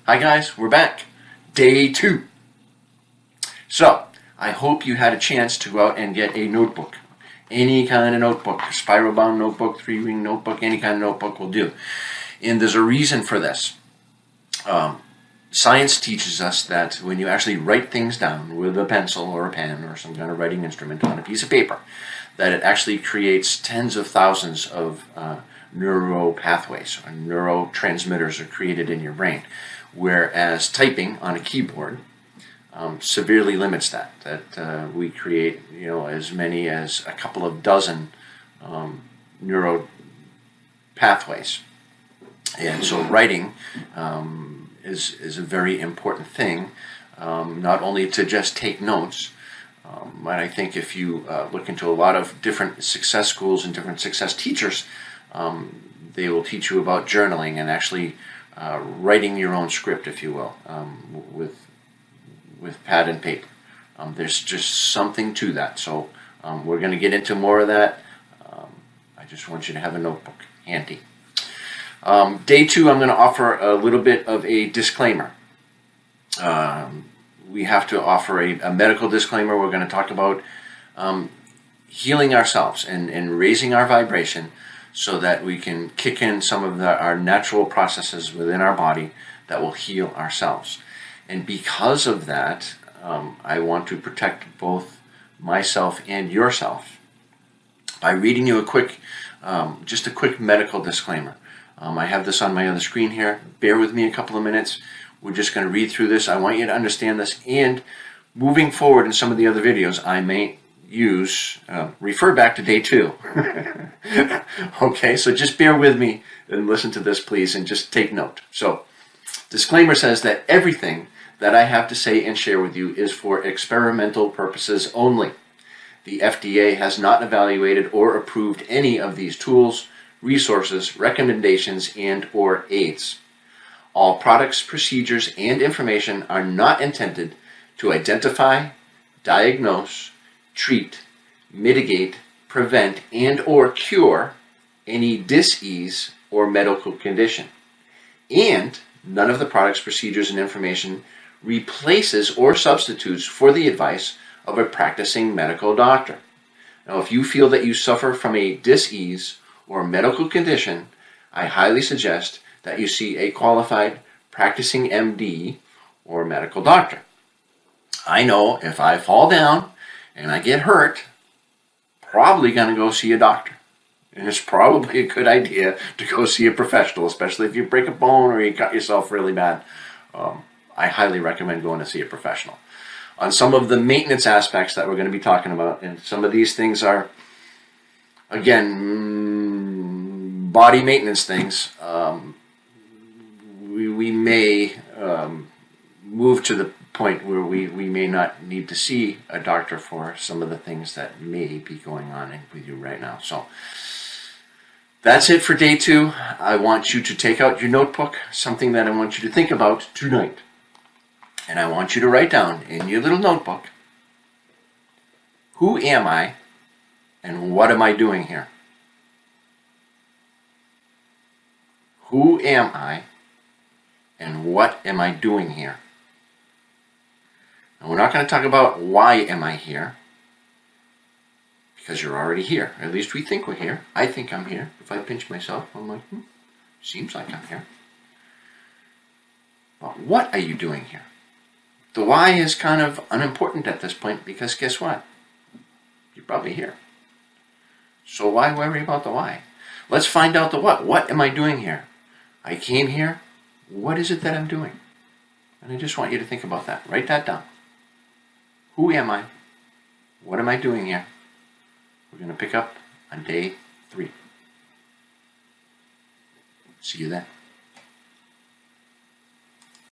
Hi guys, we're back. Day 2. So, I hope you had a chance to go out and get a notebook. Any kind of notebook, spiral bound notebook, 3-ring notebook, any kind of notebook will do. And there's a reason for this. Science teaches us that when you actually write things down with a pencil or a pen or some kind of writing instrument on a piece of paper, that it actually creates tens of thousands of neural pathways or neurotransmitters are created in your brain. Whereas typing on a keyboard severely limits that. We create, as many as a couple of dozen neuro pathways. And so writing is a very important thing, not only to just take notes, but I think if you look into a lot of different success schools and different success teachers, they will teach you about journaling and actually writing your own script, if you will, with pad and paper. There's just something to that. So we're going to get into more of that. I just want you to have a notebook handy. Day 2, I'm going to offer a little bit of a disclaimer. We have to offer a medical disclaimer. We're going to talk about healing ourselves and raising our vibration so that we can kick in some of our natural processes within our body that will heal ourselves. And because of that, I want to protect both myself and yourself by reading you just a quick medical disclaimer. I have this on my other screen here. Bear with me a couple of minutes. We're just going to read through this. I want you to understand this, and moving forward in some of the other videos, I may refer back to day 2. Okay, so just bear with me and listen to this, please, and just take note. So, disclaimer says that everything that I have to say and share with you is for experimental purposes only. The FDA has not evaluated or approved any of these tools, resources, recommendations, and/or aids. All products, procedures, and information are not intended to identify, diagnose, treat, mitigate, prevent, and/or cure any dis-ease or medical condition. And none of the products, procedures, and information replaces or substitutes for the advice of a practicing medical doctor. Now, if you feel that you suffer from a dis-ease or medical condition, I highly suggest that you see a qualified practicing MD or medical doctor. I know if I fall down and I get hurt, probably going to go see a doctor. And it's probably a good idea to go see a professional, especially if you break a bone or you cut yourself really bad. I highly recommend going to see a professional. On some of the maintenance aspects that we're going to be talking about, and some of these things are, again, body maintenance things, we may move to the point where we may not need to see a doctor for some of the things that may be going on with you right now. So that's it for day 2. I want you to take out your notebook, something that I want you to think about tonight. And I want you to write down in your little notebook, who am I and what am I doing here? Who am I and what am I doing here? And we're not going to talk about why am I here, because you're already here. At least we think we're here. I think I'm here. If I pinch myself, I'm like, seems like I'm here. But what are you doing here? The why is kind of unimportant at this point, because guess what? You're probably here. So why worry about the why? Let's find out the what. What am I doing here? I came here. What is it that I'm doing? And I just want you to think about that. Write that down. Who am I? What am I doing here? We're going to pick up on day 3. See you then.